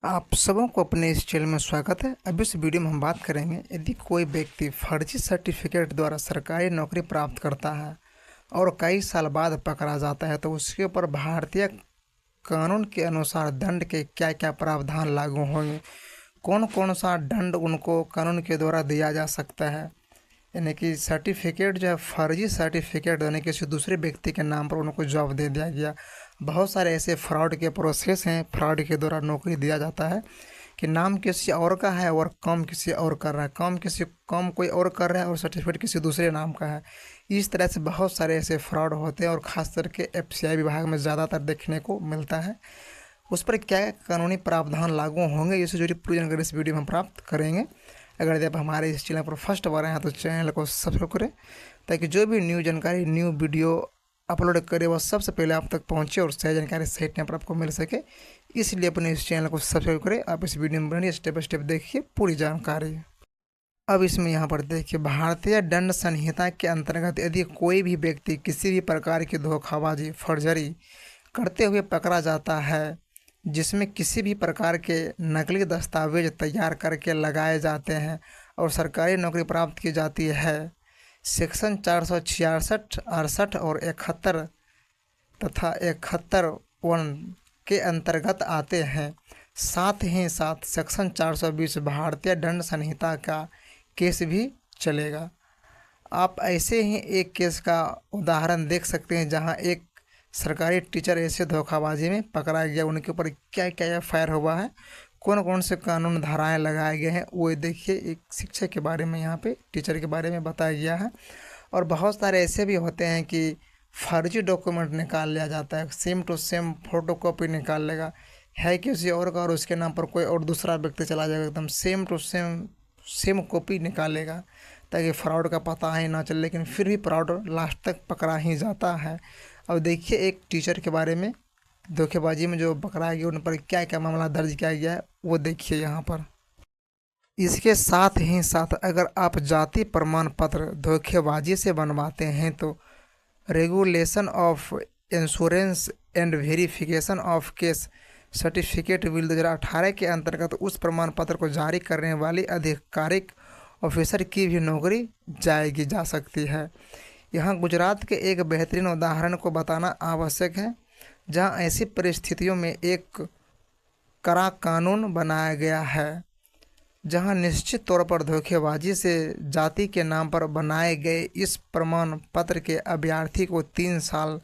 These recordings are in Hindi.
आप सबों को अपने इस चैनल में स्वागत है। अब इस वीडियो में हम बात करेंगे, यदि कोई व्यक्ति फर्जी सर्टिफिकेट द्वारा सरकारी नौकरी प्राप्त करता है और कई साल बाद पकड़ा जाता है तो उसके ऊपर भारतीय कानून के अनुसार दंड के क्या क्या प्रावधान लागू होंगे, कौन कौन सा दंड उनको कानून के द्वारा दिया जा सकता है। यानी कि सर्टिफिकेट जो है, फर्जी सर्टिफिकेट यानी किसी दूसरे व्यक्ति के नाम पर उनको जॉब दे दिया गया। बहुत सारे ऐसे फ्रॉड के प्रोसेस हैं, फ्रॉड के द्वारा नौकरी दिया जाता है कि नाम किसी और का है और काम किसी और कर रहा है, काम कोई और कर रहा है और सर्टिफिकेट किसी दूसरे नाम का है। इस तरह से बहुत सारे ऐसे फ्रॉड होते हैं और ख़ास करके एफसीआई विभाग में ज़्यादातर देखने को मिलता है। उस पर क्या कानूनी प्रावधान लागू होंगे, इससे जुड़ी पूरी जानकारी इस वीडियो में प्राप्त करेंगे। अगर यदि आप हमारे इस चैनल पर फर्स्ट बार आए हैं तो चैनल को सब्सक्राइब करें, ताकि जो भी न्यू जानकारी, न्यू वीडियो अपलोड करें वह सबसे पहले आप तक पहुंचे और सही जानकारी सही टाइम पर आपको मिल सके। इसलिए अपने इस चैनल को सब्सक्राइब करें। आप इस वीडियो में बनिए, स्टेप बाय स्टेप देखिए पूरी जानकारी। अब इसमें यहाँ पर देखिए, भारतीय दंड संहिता के अंतर्गत यदि कोई भी व्यक्ति किसी भी प्रकार की धोखाबाजी, फर्जरी करते हुए पकड़ा जाता है, जिसमें किसी भी प्रकार के नकली दस्तावेज तैयार करके लगाए जाते हैं और सरकारी नौकरी प्राप्त की जाती है, सेक्शन 466, 68 और 71 तथा 71(1) के अंतर्गत आते हैं। साथ ही साथ सेक्शन 420 भारतीय दंड संहिता का केस भी चलेगा। आप ऐसे ही एक केस का उदाहरण देख सकते हैं, जहां एक सरकारी टीचर ऐसे धोखाबाजी में पकड़ा गया। उनके ऊपर क्या क्या एफआईआर हुआ है, कौन कौन से कानून धाराएं लगाए गए हैं, वो देखिए। एक शिक्षक के बारे में, यहाँ पे टीचर के बारे में बताया गया है। और बहुत सारे ऐसे भी होते हैं कि फर्जी डॉक्यूमेंट निकाल लिया जाता है, सेम टू सेम फोटोकॉपी निकाल लेगा, है किसी और का और उसके नाम पर कोई और दूसरा व्यक्ति चला जाएगा, एकदम सेम टू सेम कॉपी निकालेगा, ताकि फ्रॉड का पता ही ना चले। लेकिन फिर भी फ्रॉड लास्ट तक पकड़ा ही जाता है। अब देखिए, एक टीचर के बारे में धोखेबाजी में जो पकड़ा गया, उन पर क्या क्या मामला दर्ज किया गया है वो देखिए यहाँ पर। इसके साथ ही साथ अगर आप जाति प्रमाण पत्र धोखेबाजी से बनवाते हैं तो regulation of insurance and verification of case certificate bill 2018 के अंतर्गत उस प्रमाण पत्र को जारी करने वाली आधिकारिक ऑफिसर की भी नौकरी जा सकती है। यहाँ गुजरात के एक बेहतरीन उदाहरण को बताना आवश्यक है, जहाँ ऐसी परिस्थितियों में एक कड़ा कानून बनाया गया है, जहां निश्चित तौर पर धोखेबाजी से जाति के नाम पर बनाए गए इस प्रमाण पत्र के अभ्यर्थी को 3 साल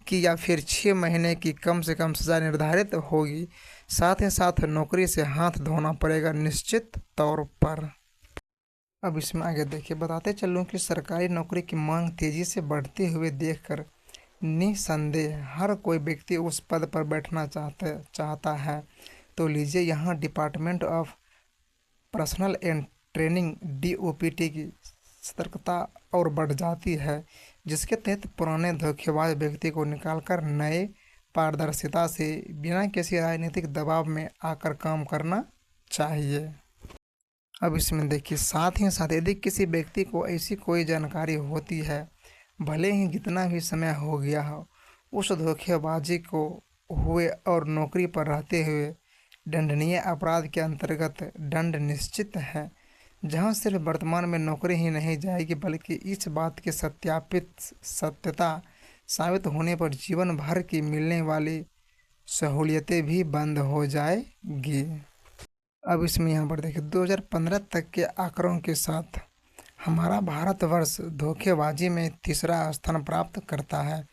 की या फिर 6 महीने की कम से कम सज़ा निर्धारित होगी। साथ ही साथ नौकरी से हाथ धोना पड़ेगा निश्चित तौर पर। अब इसमें आगे देखिए, बताते चलूँ कि सरकारी नौकरी की मांग तेज़ी से बढ़ते हुए देखकर निसंदेह हर कोई व्यक्ति उस पद पर बैठना चाहता है। तो लीजिए, यहाँ department of personal and training DOPT की सतर्कता और बढ़ जाती है, जिसके तहत पुराने धोखेबाज व्यक्ति को निकालकर नए पारदर्शिता से बिना किसी राजनीतिक दबाव में आकर काम करना चाहिए। अब इसमें देखिए, साथ ही साथ यदि किसी व्यक्ति को ऐसी कोई जानकारी होती है, भले ही जितना भी समय हो गया हो, उस धोखेबाजी को हुए और नौकरी पर रहते हुए दंडनीय अपराध के अंतर्गत दंड निश्चित है, जहां सिर्फ वर्तमान में नौकरी ही नहीं जाएगी, बल्कि इस बात की सत्यता साबित होने पर जीवन भर की मिलने वाली सहूलियतें भी बंद हो जाएगी। अब इसमें यहाँ पर देखिए, 2015 तक के आंकड़ों के साथ हमारा भारतवर्ष धोखेबाजी में तीसरा स्थान प्राप्त करता है।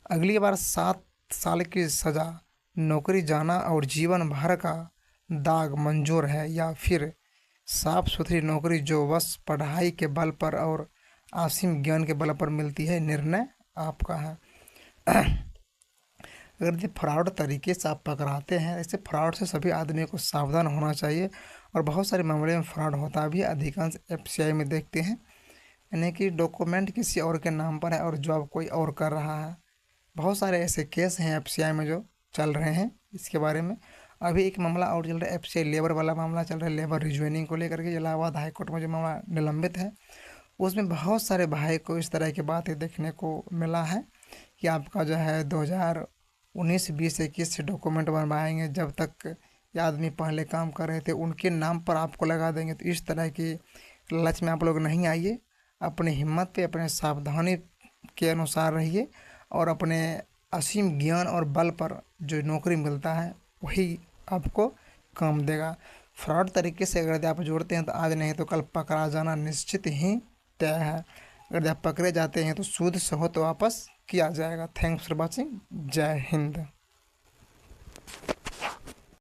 अगली बार 7 साल की सज़ा, नौकरी जाना और जीवन भर का दाग मंजूर है, या फिर साफ सुथरी नौकरी जो बस पढ़ाई के बल पर और असीम ज्ञान के बल पर मिलती है, निर्णय आपका है। अगर ये फ्रॉड तरीके से आप पकड़ाते हैं, ऐसे फ्रॉड से सभी आदमी को सावधान होना चाहिए। और बहुत सारे मामले में फ्रॉड होता भी अधिकांश एफसीआई में देखते हैं, यानी कि डॉक्यूमेंट किसी और के नाम पर है और जॉब कोई और कर रहा है। बहुत सारे ऐसे केस हैं एफसीआई में जो चल रहे हैं। इसके बारे में अभी एक मामला और चल रहा है, एफसीआई लेबर वाला मामला चल रहा है, लेबर रिज्वाइनिंग को लेकर के इलाहाबाद हाईकोर्ट में जो मामला निलंबित है, उसमें बहुत सारे भाई को इस तरह की बातें देखने को मिला है कि आपका जो है 2019, 20, 21 से डॉक्यूमेंट बनवाएंगे, जब तक या आदमी पहले काम कर रहे थे उनके नाम पर आपको लगा देंगे। तो इस तरह की लालच में आप लोग नहीं आइए। अपनी हिम्मत पे, अपने सावधानी के अनुसार रहिए और अपने असीम ज्ञान और बल पर जो नौकरी मिलता है वही आपको काम देगा। फ्रॉड तरीके से अगर आप जोड़ते हैं तो आज नहीं तो कल पकड़ा जाना निश्चित ही तय है। अगर आप पकड़े जाते हैं तो सूद सहो तो वापस किया जाएगा। Thanks for watching. जय हिंद।